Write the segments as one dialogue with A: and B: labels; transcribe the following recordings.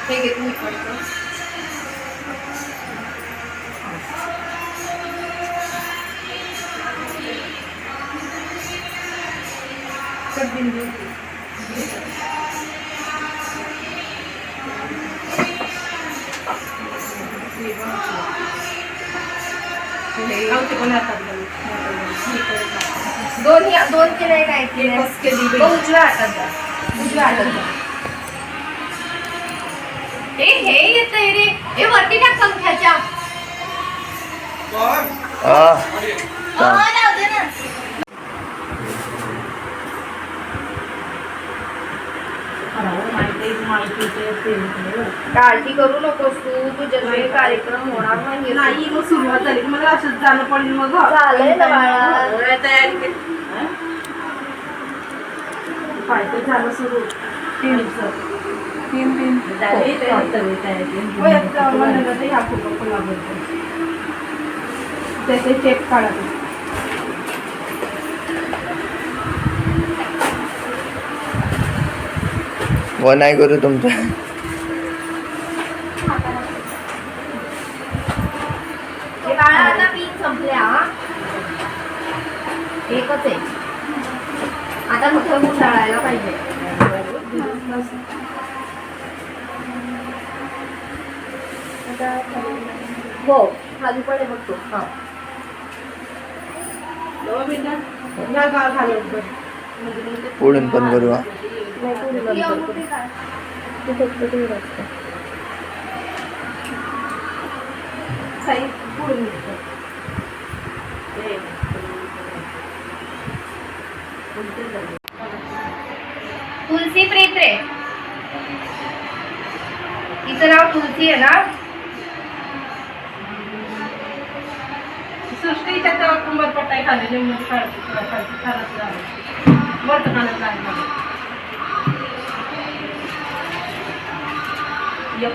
A: हे घे तुम्ही पडतो दोन केले काय केले उजव्या हातात जा उजव्या हातात जा हे येतंय रे हे वरती टाक पंख्याच्या जाऊ दे ना काळजी करू नकोस तुझ्या घरी कार्यक्रम होणार नाही मग सुरुवात झाली मला असंच जाणं पडेल मग झालंय ना बाळा तयारी केली पाहिजे झालं सुरू तीन त्याचे चेक काढा
B: व नाही करू तुमचं
A: आता पीक संपल्या एकच आहे आता नुसतं गुंडाळायला पाहिजे हो खाली पडे बघतो हा
B: पुढून पण करू
A: तुलसी प्रीत रे तिचं नाव तुलसी आहे ना सृष्टीच्या तेव्हा कुंभरपट्टा खाली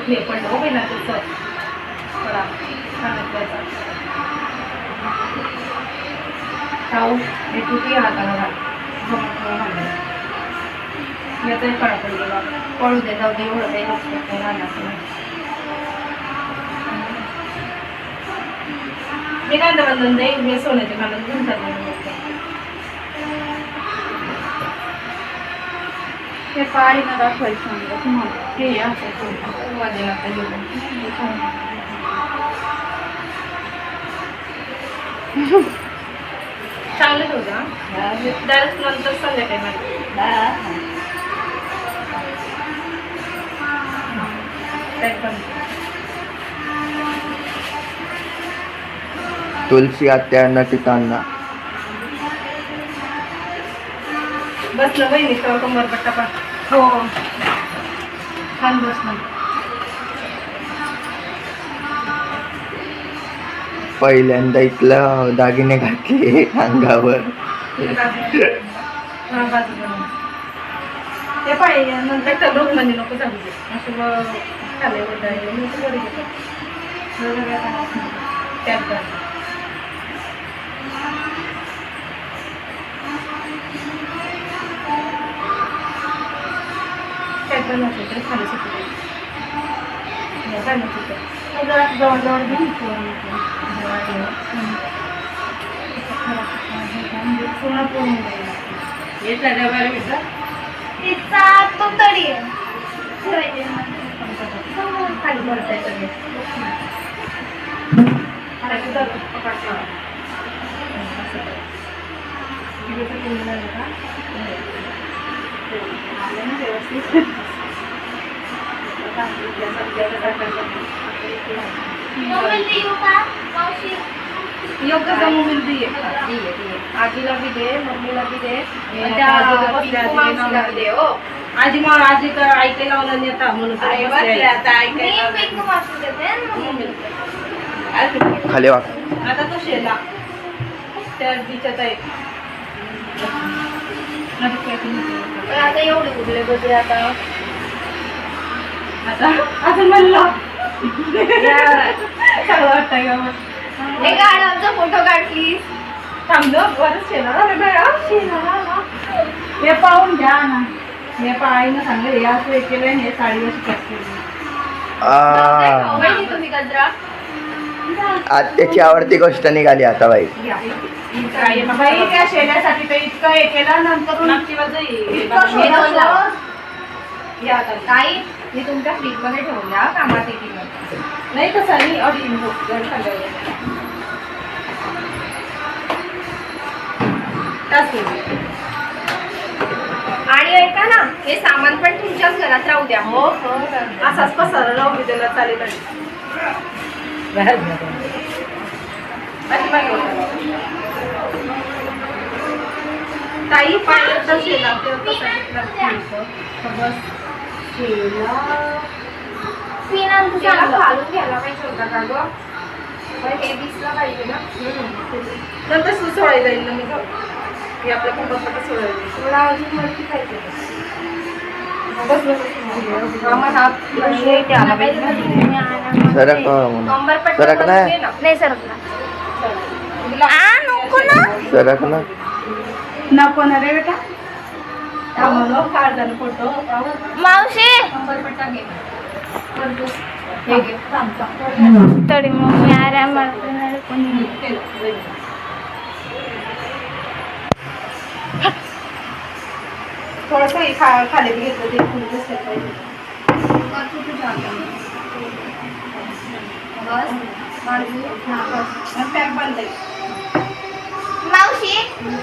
A: हे पडलं हो ना तुझं खाऊ हे तुझी हाताला घाल याचाही फळा पडलेला पळू दे जाऊ दे एवढं काही लक्षात नाही राहणार मी कांदा बांधून दे मी सोन्याचे कांदा घेऊन जाते ते पाळी न दाखवायचं सांगितलं तुम्हाला हे असं माझे नाता चांगलं होतं डायरेक्ट नंतर संध्याकाळी मला
B: तुलसी आत्यांना टिकांना
A: बसलं बहिणी कमरपट्टा पण हो छान बसलं
B: पहिल्यांदा इथलं दागिने घातले अंगावर
A: ते पाहिजे नंतर लोक म्हणजे नको सांगते असं खाले त्यात तरी खाली सुटले जवळजवळ तो तरी खाली भरता व्यवस्थित योग्य का मोबाईल दिए आजीला भी दे मम्मीला भी दे दे हो आजी मग आजी ऐकायला लावलं नेता म्हणून
B: खाली वाक
A: आता तो शेला त्या तिच्यात आहे आता एवढे उरले बघे आता आता असं म्हणलं चांगलं वाटतंय का मग एक आमचा फोटो काढ प्लीज थांबलो बरंच हे पाहून घ्या ना हे आईनं सांगलं हे असं केलं हे साडी अशी कट केली माहिती तुम्ही गजरा
B: आत्याची आवडती गोष्ट निघाली आता बाई.
C: बाई त्या शेण्यासाठी तर इतकं हे केलं नंतर
A: काही मी तुमच्या फ्रीज मध्ये ठेवल्या कामात येतील
C: नाही कसं नाही
A: आणि ऐका ना हे सामान पण तुमच्याच घरात राहू द्या.
C: हो हो असाच पसारा लावून त्याला चालेल ताई पाण्याचा शेला
A: घालून घ्यायला पाहिजे होता का गं? पण हे दिसलं पाहिजे ना.
C: नंतर सोडायला जाईल ना मी हे आपल्या कुटुंबात सोडायला
A: मला अजून माहिती पाहिजे.
B: सरक सरक नाही
A: नाही सरकला. नको ना.
B: सरक ना.
C: नको ना रे बेटा काढताना फोटो
A: मावशी तरी मग मी आराम कोणी
C: थोडस खाली घेतलं ते फुल दिसत पाहिजे. पॅक बांधलंय.
A: मावशी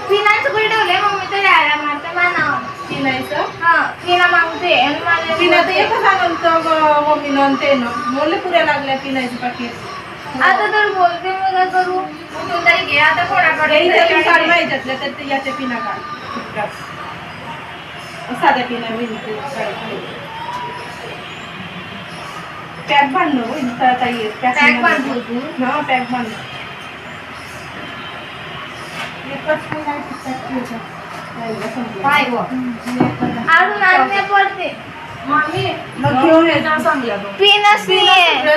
A: पिनाचं कुठे ठेवलंय मम्मी तर आराम मारते माना
C: पिनायचं
A: हा पिना मागते आणि मला
C: पिना तर एकच आणलं मम्मीनं ते ना मोले पुऱ्या लागल्या पिनायचं पाकिट.
A: आता तर बोलते मी काय करू कुठून तरी घे आता कोणाकडे
C: काढ माहितीतल्या तर याच्या पिना काढ साध्या पिना पॅक बांधणं होईल
A: पॅक बांधू तू
C: हा पॅक बांधणं
A: काय गो अजून आणण्या पडते
C: मग घेऊन येतो चांगल्या
A: पिनच नाहीये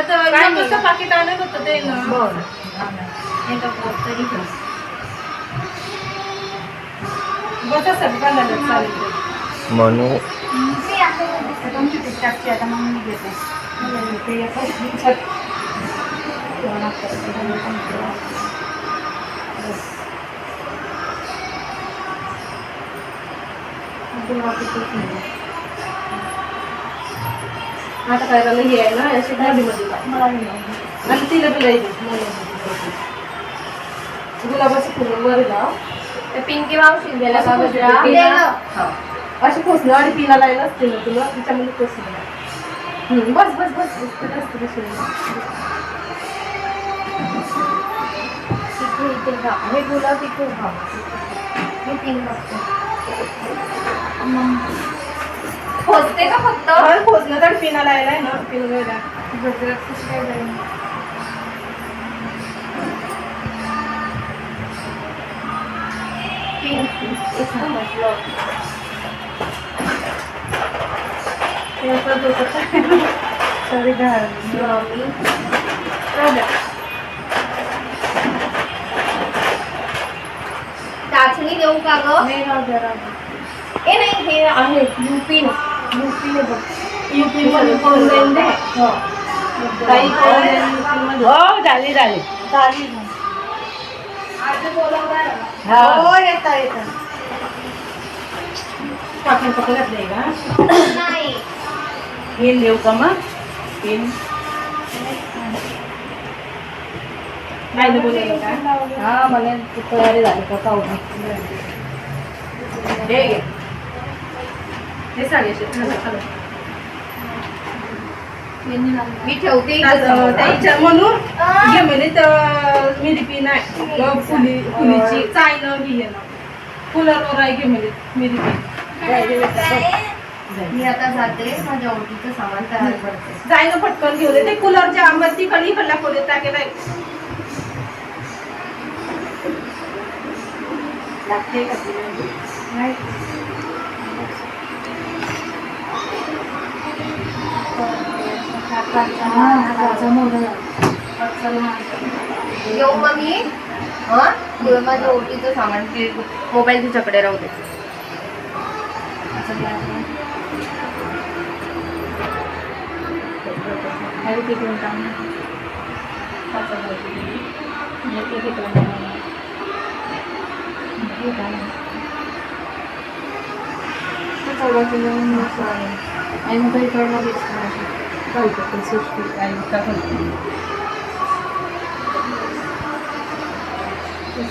C: पाकिट आणत होतं ते ना बस असं बांधायला चालेल
B: म्हणू
A: मी आता मग मी घेते
C: आता काय झालं हे आहे ना अशी मध्ये आणि तिला बिलायची गुलाबाचं फुलं वर लाव
A: ते पिंकी मावशी गेला का गजरा
C: अशी पोचलं आणि पिला लायला असते ना तुला तिच्यामध्ये पोचलं बस बस बस
A: हे गुलाब इथे घा मी पिन बघते खोजते का फक्त
C: पोचलं तर पिना लायलाय ना पिन गेला
A: गजरात कशी काय जाईल चाचणी देऊ का ग ए नाही हे आहे युपी बघ
C: युपी मध्ये करून जाईल दे काही
D: हो झाली झाली
A: आज बोलवणार
C: हो येता येता टाकून पकडत नाही का
A: नाही
D: पेन देऊ का मग पेन
C: नाही बोलायला का
D: हा मला तयारी झाली का पाहू
C: हे घे हे सांगायचे
A: मी ठेवते
C: त्याच्या म्हणून घे म्हणजे तर मिरपी नाही फुलीची चाय न घे ना फुलावर आहे घे म्हणजे मिरपी
A: मी आता जाते माझ्या ओळखीचं सामान तयार करते
C: जाय ना पटकन घेऊ दे ते कूलरच्या आंब्यात ती कडी इकडल्या खोलीत टाकेलाय लागते का नाही
A: येऊ मग मी माझ्या ओळखीचं सामान मोबाईल तुझ्याकडे राहू दे आणि तिकडून काम आणि मग इकडनं सृष्टी आणि का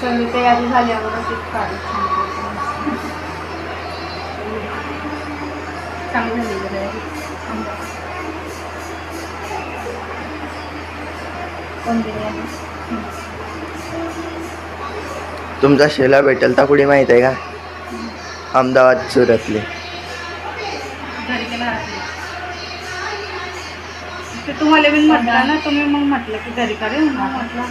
A: सगळी तयारी झाल्यावर चांगली झाली तयारी कोण बिर्याणी
B: तुमचा शेला भेटेल तर कुठे माहित आहे का? अहमदाबाद सुरतले.
C: घरी गेला ते तुम्हाला मी म्हटलं ना, तुम्ही मग म्हटलं की घरी करेल म्हटलं.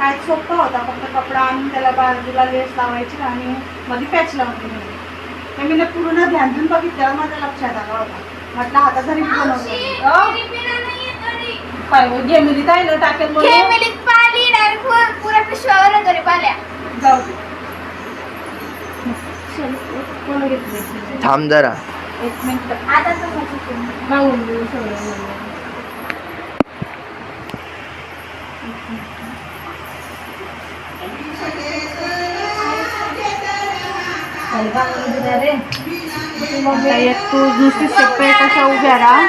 C: आज सोपा होता, फक्त कपडा आणून त्याला बाजूला लेस लावायची आणि मध्ये पॅच लावून घ्यायची. मी पूर्ण ध्यान देऊन बघितल्यावर माझ्या लक्षात आला होता. म्हटलं आता घरी बनवतो गेमिलीत आहे ना टाकेल म्हणून
A: पुऱ्या पिशव्यावर घरी पाल्या
C: जाऊ दे.
A: कोण घेतले
B: थांब जरा.
C: एक मिनिट
A: आता तर
C: मागून देऊ सगळं. आता एक तू नुसती सेपरेट अशा उभ्या राहा